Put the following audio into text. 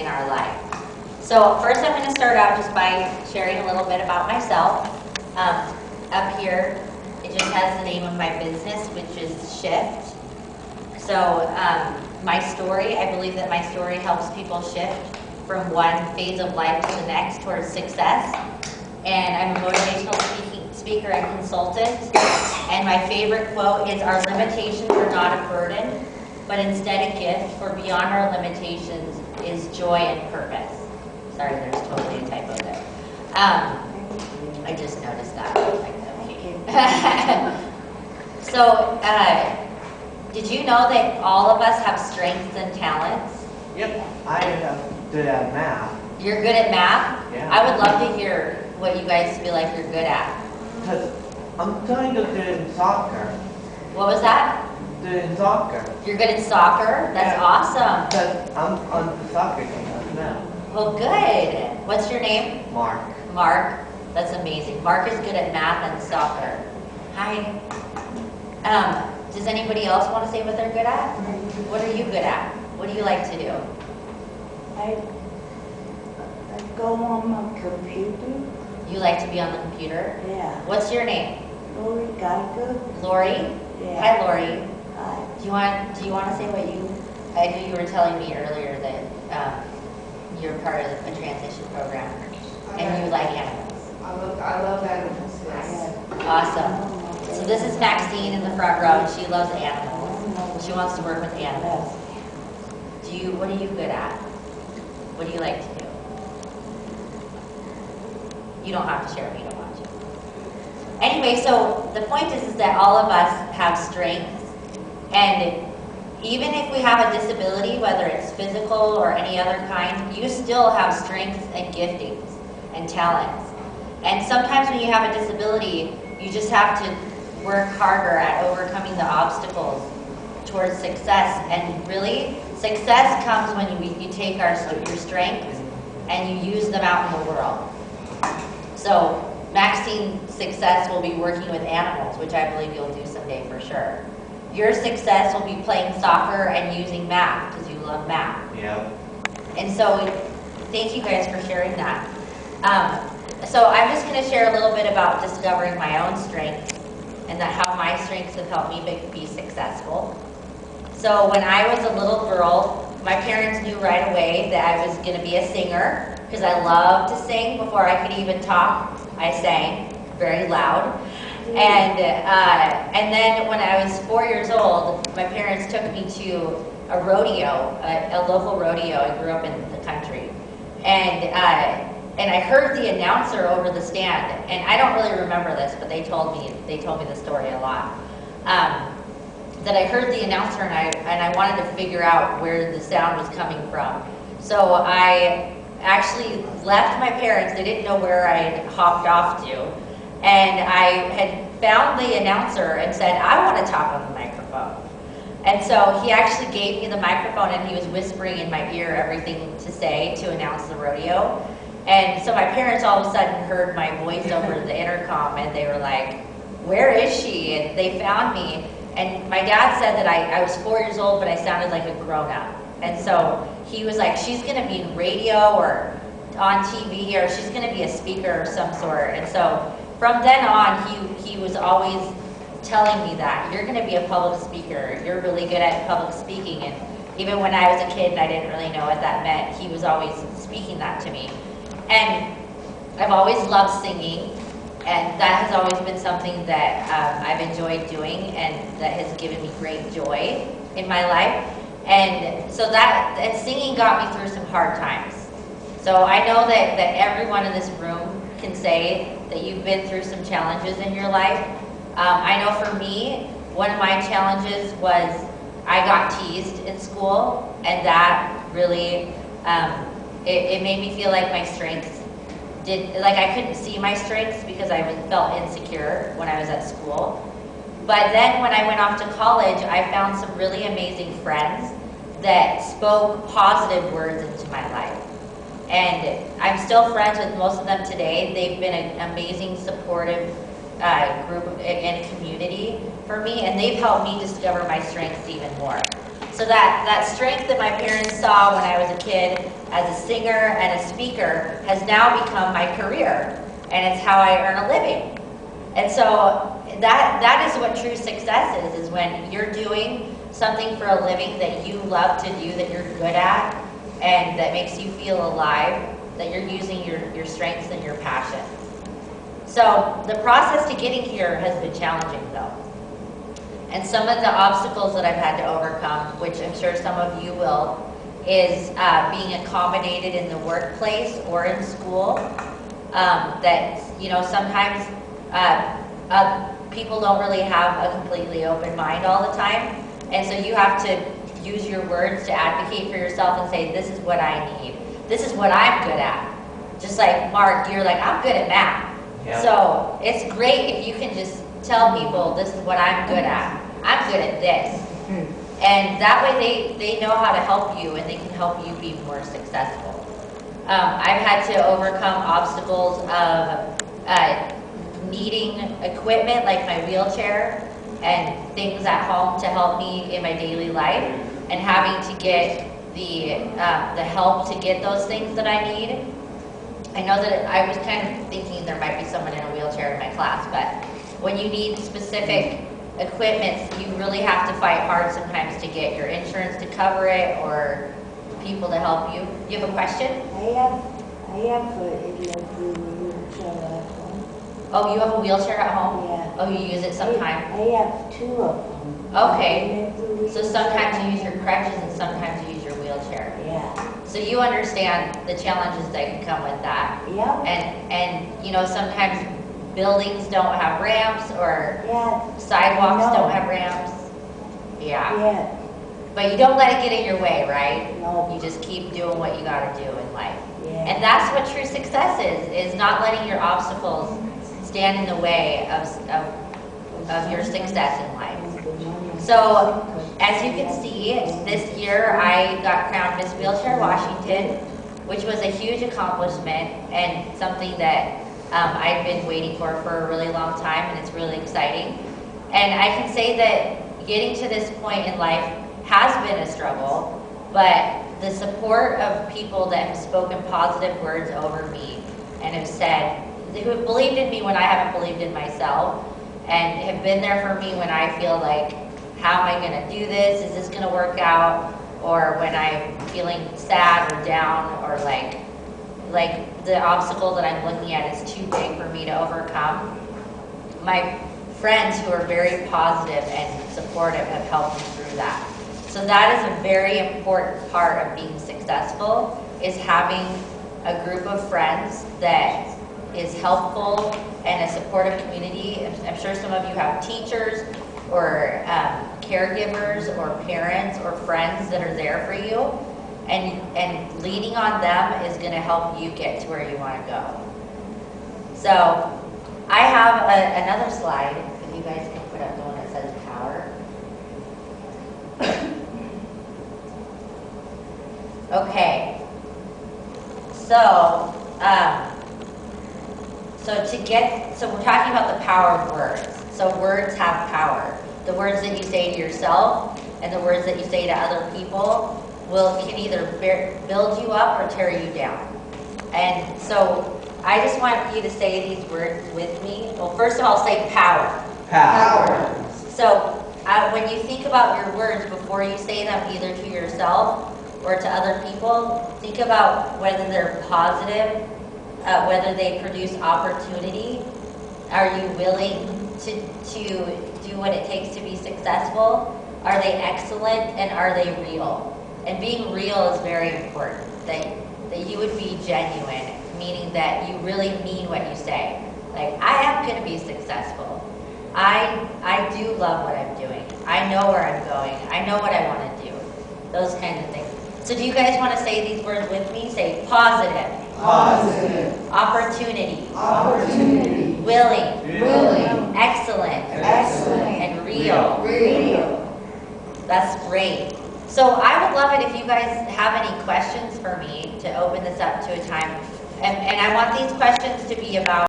in our life. So first I'm going to start out just by sharing a little bit about myself. Up here, it just has the name of my business, which is Shift. So my story, I believe that my story helps people shift from one phase of life to the next towards success. And I'm a motivational speaker and consultant. And my favorite quote is, "Our limitations are not a burden, but instead a gift, for beyond our limitations is joy and purpose." Sorry, there's totally a typo there. I just noticed that. So, did you know that all of us have strengths and talents? Yep, I am good at math. You're good at math? Yeah. I would love to hear what you guys feel like you're good at. Because I'm kind of good in soccer. What was that? Good in soccer. You're good at soccer? That's Yeah. awesome. Because I'm on the soccer team as well. Well, good. What's your name? Mark. Mark. That's amazing. Mark is good at math and soccer. Hi. Does anybody else want to say what they're good at? What are you good at? What do you like to do? I go on my computer. You like to be on the computer? Yeah. What's your name? Lori Geiger. Lori? Yeah. Hi, Lori. Hi. Do you want to say what you? I knew you were telling me earlier that you're part of a transition program and you like animals. I love animals, yes. Yeah. Awesome. So this is Maxine in the front row, and she loves animals. She wants to work with animals. What are you good at? What do you like to do? You don't have to share if you don't want to. Anyway, so the point is that all of us have strengths, and even if we have a disability, whether it's physical or any other kind, you still have strengths and giftings and talents. And sometimes when you have a disability, you just have to work harder at overcoming the obstacles towards success. And really, success comes when you take your strengths and you use them out in the world. So Maxine's success will be working with animals, which I believe you'll do someday for sure. Your success will be playing soccer and using math, because you love math. Yep. And so thank you guys for sharing that. So I'm just going to share a little bit about discovering my own strengths and how my strengths have helped me be successful. So when I was a little girl, my parents knew right away that I was going to be a singer, because I loved to sing. Before I could even talk, I sang very loud. And then when I was 4 years old, my parents took me to a rodeo, a local rodeo. I grew up in the country. And I heard the announcer over the stand, and I don't really remember this, but they told me the story a lot. That I heard the announcer, and I wanted to figure out where the sound was coming from. So I actually left my parents. They didn't know where I had hopped off to, and I had found the announcer and said, "I want to talk on the microphone." And so he actually gave me the microphone, and he was whispering in my ear everything to say to announce the rodeo. And so my parents all of a sudden heard my voice over the intercom, and they were like, "Where is she?" And they found me. And my dad said that I was 4 years old, but I sounded like a grown-up. And so he was like, "She's going to be in radio or on TV, or she's going to be a speaker of some sort." And so from then on, he was always telling me that, "You're going to be a public speaker. You're really good at public speaking." And even when I was a kid and I didn't really know what that meant, he was always speaking that to me. And I've always loved singing, and that has always been something that I've enjoyed doing, and that has given me great joy in my life. And so and singing got me through some hard times. So I know that everyone in this room can say that you've been through some challenges in your life. I know for me, one of my challenges was I got teased in school, and that really, it made me feel like my strengths I couldn't see my strengths because I felt insecure when I was at school. But then when I went off to college, I found some really amazing friends that spoke positive words into my life. And I'm still friends with most of them today. They've been an amazing, supportive group and community for me, and they've helped me discover my strengths even more. So that strength that my parents saw when I was a kid as a singer and a speaker has now become my career, and it's how I earn a living. And so that is what true success is when you're doing something for a living that you love to do, that you're good at, and that makes you feel alive, that you're using your strengths and your passion. So the process to getting here has been challenging though. And some of the obstacles that I've had to overcome, which I'm sure some of you will, is being accommodated in the workplace or in school. That, you know, sometimes people don't really have a completely open mind all the time. And so you have to use your words to advocate for yourself and say, this is what I need. This is what I'm good at. Just like Mark, you're like, I'm good at math. Yeah. So it's great if you can just tell people, this is what I'm good at. I'm good at this. And that way they know how to help you, and they can help you be more successful. I've had to overcome obstacles of needing equipment like my wheelchair and things at home to help me in my daily life, and having to get the help to get those things that I need. I know that I was kind of thinking there might be someone in a wheelchair in my class, but when you need specific equipment, you really have to fight hard sometimes to get your insurance to cover it or people to help you. You have a question? I have a electric wheelchair at home. Oh, you have a wheelchair at home? Yeah. Oh, you use it sometime? I have two of them. Okay. Electric So wheelchair. sometimes you use your crutches and sometimes you use your wheelchair. Yeah. So you understand the challenges that can come with that. Yeah. And you know, sometimes buildings don't have ramps or Yeah. sidewalks I know. don't have ramps. Yeah. Yeah. But you don't let it get in your way, right? No. You just keep doing what you gotta do in life. Yeah. And that's what true success is not letting your obstacles stand in the way of your success in life. So, as you can see, this year I got crowned Miss Wheelchair Washington, which was a huge accomplishment and something that I've been waiting for a really long time, and it's really exciting. And I can say that getting to this point in life has been a struggle, but the support of people that have spoken positive words over me and have said, who have believed in me when I haven't believed in myself, and have been there for me when I feel like, how am I going to do this? Is this going to work out? Or when I'm feeling sad or down, or like the obstacle that I'm looking at is too big for me to overcome. My friends who are very positive and supportive have helped me through that. So that is a very important part of being successful, is having a group of friends that is helpful and a supportive community. I'm sure some of you have teachers or caregivers or parents or friends that are there for you, and leaning on them is going to help you get to where you want to go. So I have another slide, if you guys can put up the one that says power. Okay, so so we're talking about the power of words. So words have power. The words that you say to yourself and the words that you say to other people can either build you up or tear you down. And so I just want you to say these words with me. Well, first of all, say power. Power. So when you think about your words before you say them, either to yourself or to other people, think about whether they're positive, whether they produce opportunity. Are you willing to do what it takes to be successful? Are they excellent, and are they real? And being real is very important, that you would be genuine, meaning that you really mean what you say. Like, I am going to be successful. I do love what I'm doing. I know where I'm going. I know what I want to do. Those kinds of things. So do you guys want to say these words with me? Say positive. Positive. Opportunity. Opportunity. Willing. Willing. Excellent. Excellent. And real. Real. That's great. So I would love it if you guys have any questions for me to open this up to a time. And I want these questions to be about